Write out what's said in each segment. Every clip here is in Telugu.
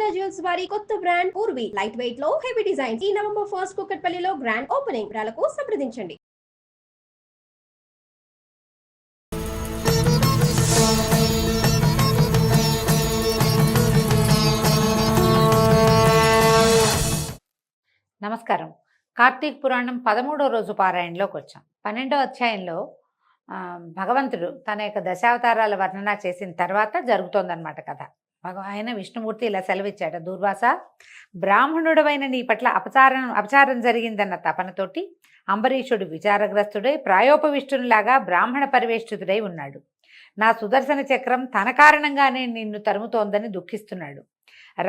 మాంగళ్య జ్యువెల్స్ వారి కొత్త బ్రాండ్ పూర్వి లైట్ వెయిట్ లో హెవీ డిజైన్ ఈ నవంబర్ 1 కుకట్పల్లిలో గ్రాండ్ ఓపెనింగ్ వివరాలకు సంప్రదించండి. నమస్కారం. కార్తీక పురాణం 13వ రోజు పారాయణలోకి వచ్చాం. 12వ అధ్యాయంలో భగవంతుడు తన యొక్క దశావతారాల వర్ణన చేసిన తర్వాత జరుగుతోందన్నమాట కథ. ఆయన విష్ణుమూర్తి ఇలా సెలవిచ్చాడు, దూర్వాస, బ్రాహ్మణుడవైన నీ పట్ల అపచారం జరిగిందన్న తపనతోటి అంబరీషుడు విచారగ్రస్తుడై ప్రాయోపవిష్టునిలాగా బ్రాహ్మణ పరివేష్టితుడై ఉన్నాడు. నా సుదర్శన చక్రం తన కారణంగానే నిన్ను తరుముతోందని దుఃఖిస్తున్నాడు.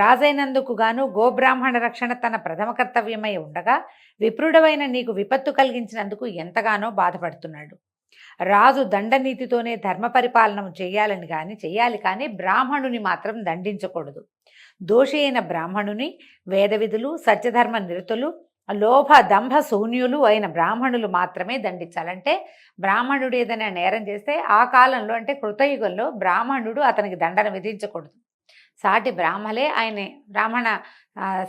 రాజైనందుకు గాను గోబ్రాహ్మణ రక్షణ తన ప్రథమ కర్తవ్యమై ఉండగా విప్రుడవైన నీకు విపత్తు కలిగించినందుకు ఎంతగానో బాధపడుతున్నాడు. రాజు దండనీతితోనే ధర్మ పరిపాలన చేయాలి కానీ బ్రాహ్మణుని మాత్రం దండించకూడదు. దోషి అయిన బ్రాహ్మణుని వేద విధులు, సత్యధర్మ నిరతులు, లోభ దంభ శూన్యులు అయిన బ్రాహ్మణులు మాత్రమే దండించాలంటే బ్రాహ్మణుడు ఏదైనా నేరం చేస్తే ఆ కాలంలో అంటే కృతయుగంలో బ్రాహ్మణుడు అతనికి దండన విధించకూడదు. సాటి బ్రాహ్మలే బ్రాహ్మణ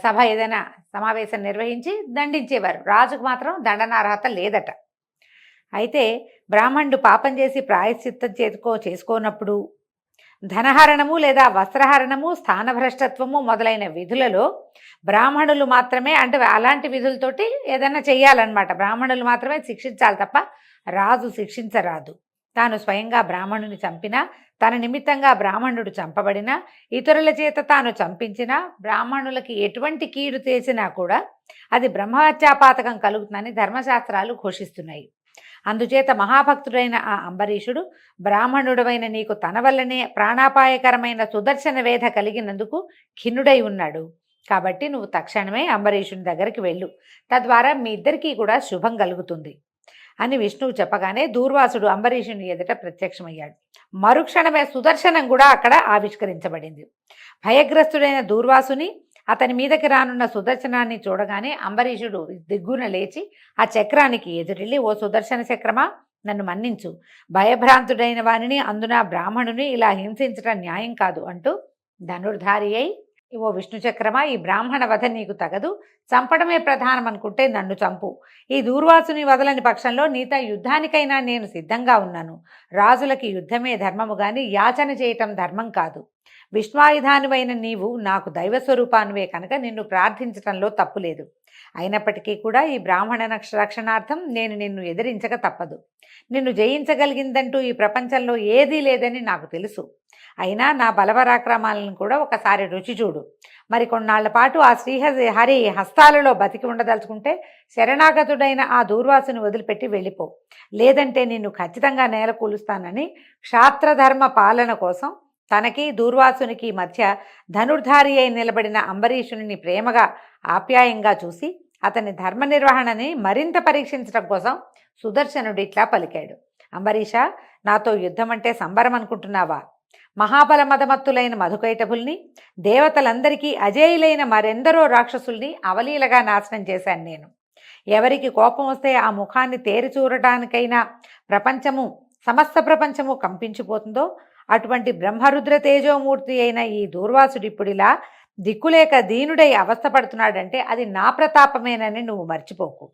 సభ ఏదైనా సమావేశం నిర్వహించి దండించేవారు. రాజుకు మాత్రం దండనార్హత లేదట. అయితే బ్రాహ్మణుడు పాపం చేసి ప్రాయశ్చిత్తం చేసుకోనప్పుడు ధనహరణము లేదా వస్త్రహరణము, స్థానభ్రష్టత్వము మొదలైన విధులలో బ్రాహ్మణులు మాత్రమే, అంటే అలాంటి విధులతోటి ఏదైనా చెయ్యాలన్నమాట. బ్రాహ్మణులు మాత్రమే శిక్షించాలి తప్ప రాజు శిక్షించరాదు. తాను స్వయంగా బ్రాహ్మణుని చంపినా, తన నిమిత్తంగా బ్రాహ్మణుడు చంపబడినా, ఇతరుల చేత తాను చంపించినా, బ్రాహ్మణులకి ఎటువంటి కీడు చేసినా కూడా అది బ్రహ్మహత్యాపాతకం కలుగుతుందని ధర్మశాస్త్రాలు ఘోషిస్తున్నాయి. అందుచేత మహాభక్తుడైన ఆ అంబరీషుడు బ్రాహ్మణుడవైన నీకు తన వల్లనే ప్రాణాపాయకరమైన సుదర్శన వేధ కలిగినందుకు ఖిన్నుడై ఉన్నాడు. కాబట్టి నువ్వు తక్షణమే అంబరీషుని దగ్గరికి వెళ్ళు, తద్వారా మీ ఇద్దరికీ కూడా శుభం కలుగుతుంది అని విష్ణువు చెప్పగానే దూర్వాసుడు అంబరీషుని ఎదుట ప్రత్యక్షమయ్యాడు. మరుక్షణమే సుదర్శనం కూడా అక్కడ ఆవిష్కరించబడింది. భయగ్రస్తుడైన దూర్వాసుని అతని మీదకి రానున్న సుదర్శనాన్ని చూడగానే అంబరీషుడు దిగ్గున లేచి ఆ చక్రానికి ఎదురెళ్ళి, ఓ సుదర్శన చక్రమా, నన్ను మన్నించు. భయభ్రాంతుడైన వారిని, అందున బ్రాహ్మణుని ఇలా హింసించడం న్యాయం కాదు అంటూ ధనుర్ధారి అయి, ఓ విష్ణు చక్రమా, ఈ బ్రాహ్మణ వధ నీకు తగదు. చంపడమే ప్రధానం అనుకుంటే నన్ను చంపు. ఈ దూర్వాసుని వదలని పక్షంలో నీతో యుద్ధానికైనా నేను సిద్ధంగా ఉన్నాను. రాజులకి యుద్ధమే ధర్మము గాని యాచన చేయటం ధర్మం కాదు. విష్ణువాయుధానివైన నీవు నాకు దైవస్వరూపానివే కనుక నిన్ను ప్రార్థించటంలో తప్పులేదు. అయినప్పటికీ కూడా ఈ బ్రాహ్మణ రక్షణార్థం నేను నిన్ను ఎదిరించక తప్పదు. నిన్ను జయించగలిగిందంటూ ఈ ప్రపంచంలో ఏదీ లేదని నాకు తెలుసు. అయినా నా బలపరాక్రమాలను కూడా ఒకసారి రుచి చూడు. మరి కొన్నాళ్ల పాటు ఆ శ్రీహరి హస్తాలలో బతికి ఉండదలుచుకుంటే శరణాగతుడైన ఆ దూర్వాసుని వదిలిపెట్టి వెళ్ళిపో. లేదంటే నిన్ను ఖచ్చితంగా నేల కూలుస్తానని క్షాత్రధర్మ పాలన కోసం తనకి దూర్వాసునికి మధ్య ధనుర్ధారి అయి నిలబడిన అంబరీషుని ప్రేమగా ఆప్యాయంగా చూసి అతని ధర్మ నిర్వహణని మరింత పరీక్షించడం కోసం సుదర్శనుడు ఇట్లా పలికాడు. అంబరీష, నాతో యుద్ధం అంటే సంబరం అనుకుంటున్నావా? మహాబల మదమత్తులైన మధుకైటభుల్ని, దేవతలందరికీ అజేయులైన మరెందరో రాక్షసుల్ని అవలీలగా నాశనం చేశాను నేను. ఎవరికి కోపం వస్తే ఆ ముఖాన్ని తేరి చూడటానికైనా సమస్త ప్రపంచము కంపించిపోతుందో అటువంటి బ్రహ్మరుద్ర తేజోమూర్తి అయిన ఈ దూర్వాసుడిప్పుడిలా దిక్కులేక దీనుడై అవస్థపడుతున్నాడంటే అది నా ప్రతాపమేనని నువ్వు మర్చిపోకు.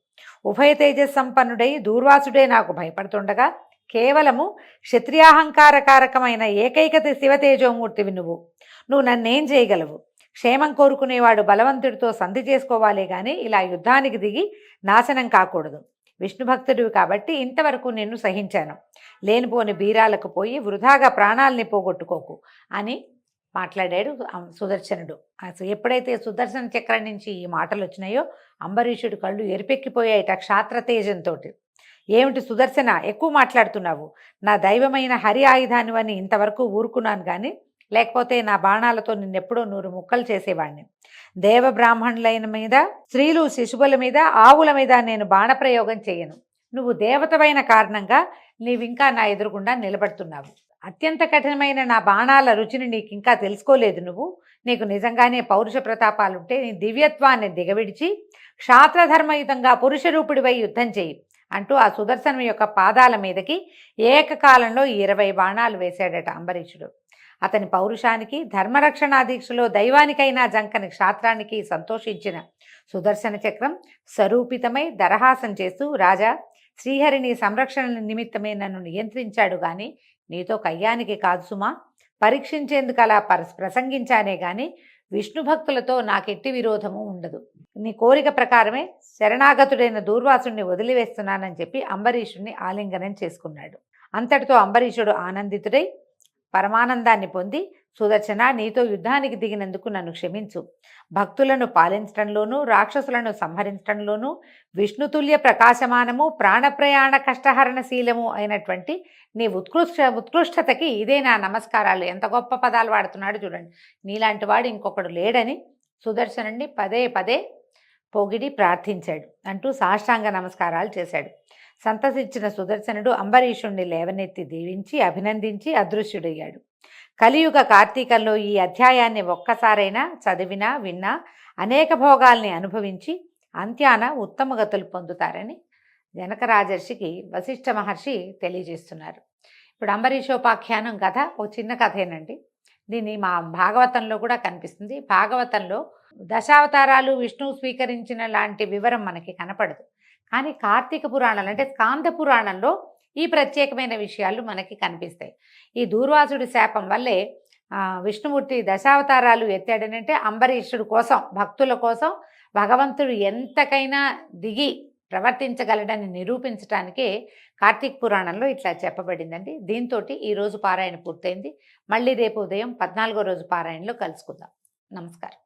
ఉభయ తేజస్సంపన్నుడై దూర్వాసుడే నాకు భయపడుతుండగా కేవలము క్షత్రియాహంకారకారకమైన ఏకైక శివతేజోమూర్తివి నువ్వు నన్నేం చేయగలవు? క్షేమం కోరుకునేవాడు బలవంతుడితో సంధి చేసుకోవాలే గాని ఇలా యుద్ధానికి దిగి నాశనం కాకూడదు. విష్ణుభక్తుడివి కాబట్టి ఇంతవరకు నిన్ను సహించాను. లేనిపోని బీరాలకు పోయి వృధాగా ప్రాణాలని పోగొట్టుకోకు అని మాట్లాడాడు సుదర్శనుడు. ఎప్పుడైతే సుదర్శన చక్రం నుంచి ఈ మాటలు వచ్చినాయో అంబరీషుడు కళ్ళు ఎరిపెక్కిపోయాయిట క్షాత్రతేజంతో. ఏమిటి సుదర్శన, ఎక్కువ మాట్లాడుతున్నావు? నా దైవమైన హరి ఆయుధానివని ఇంతవరకు ఊరుకున్నాను కానీ లేకపోతే నా బాణాలతో నిన్నెప్పుడో 100 ముక్కలు చేసేవాడిని. దేవబ్రాహ్మణులైన మీద, స్త్రీలు శిశువుల మీద, ఆవుల మీద నేను బాణప్రయోగం చేయను. నువ్వు దేవతవైన కారణంగా నీవింకా నా ఎదురుగుండా నిలబడుతున్నావు. అత్యంత కఠినమైన నా బాణాల రుచిని నీకింకా తెలుసుకోలేదు. నీకు నిజంగానే పౌరుష ప్రతాపాలుంటే నీ దివ్యత్వాన్ని దిగవిడిచి క్షాత్రధర్మయుతంగా పురుషరూపుడివై యుద్ధం చేయి అంటూ ఆ సుదర్శనం యొక్క పాదాల మీదకి ఏకకాలంలో 20 బాణాలు వేశాడట అంబరీషుడు. అతని పౌరుషానికి, ధర్మరక్షణా దీక్షలో దైవానికైనా జంకని క్షాత్రానికి సంతోషించిన సుదర్శన చక్రం స్వరూపితమై దరహాసం చేస్తూ, రాజా, శ్రీహరిని సంరక్షణ నిమిత్తమే నన్ను నియంత్రించాడు గాని నీతో కయ్యానికి కాదు సుమా, పరీక్షించేందుకు అలా ప్రసంగించానే గాని విష్ణు భక్తులతో నాకెట్టి విరోధము ఉండదు. నీ కోరిక ప్రకారమే శరణాగతుడైన దూర్వాసుడిని వదిలివేస్తున్నానని చెప్పి అంబరీషుడిని ఆలింగనం చేసుకున్నాడు. అంతటితో అంబరీషుడు ఆనందితుడై పరమానందాన్ని పొంది, సుదర్శన, నీతో యుద్ధానికి దిగినందుకు నన్ను క్షమించు. భక్తులను పాలించడంలోనూ రాక్షసులను సంహరించడంలోనూ విష్ణుతుల్య ప్రకాశమానము ప్రాణప్రయాణ కష్టహరణశీలము అయినటువంటి నీ ఉత్కృష్టతకి ఇదే నా నమస్కారాలు. ఎంత గొప్ప పదాలు వాడుతున్నాడు చూడండి. నీలాంటి వాడు ఇంకొకడు లేడని సుదర్శనుడిని పదే పదే పొగిడి ప్రార్థించాడు అంటూ సాష్టాంగ నమస్కారాలు చేశాడు. సంతసించిన సుదర్శనుడు అంబరీషుణ్ణి లేవనెత్తి దీవించి అభినందించి అదృశ్యుడయ్యాడు. కలియుగ కార్తీకంలో ఈ అధ్యాయాన్ని ఒక్కసారైనా చదివినా విన్నా అనేక భోగాల్ని అనుభవించి అంత్యాన ఉత్తమ గతులు పొందుతారని జనక రాజర్షికి వశిష్ఠ మహర్షి తెలియజేస్తున్నారు. ఇప్పుడు అంబరీషోపాఖ్యానం కథ ఓ చిన్న కథేనండి. దీన్ని మా భాగవతంలో కూడా కనిపిస్తుంది. భాగవతంలో దశావతారాలు విష్ణువు స్వీకరించిన లాంటి వివరం మనకి కనపడదు. కానీ కార్తీక పురాణాలు అంటే స్కాంద పురాణంలో ఈ ప్రత్యేకమైన విషయాలు మనకి కనిపిస్తాయి. ఈ దూర్వాసుడి శాపం వల్లే విష్ణుమూర్తి దశావతారాలు ఎత్తాడనంటే అంబరీషుడు కోసం, భక్తుల కోసం భగవంతుడు ఎంతకైనా దిగి ప్రవర్తించగలడని నిరూపించడానికే కార్తీక పురాణంలో ఇట్లా చెప్పబడిందండి. దీంతో ఈరోజు పారాయణ పూర్తయింది. మళ్ళీ రేపు ఉదయం 14వ రోజు పారాయణలో కలుసుకుందాం. నమస్కారం.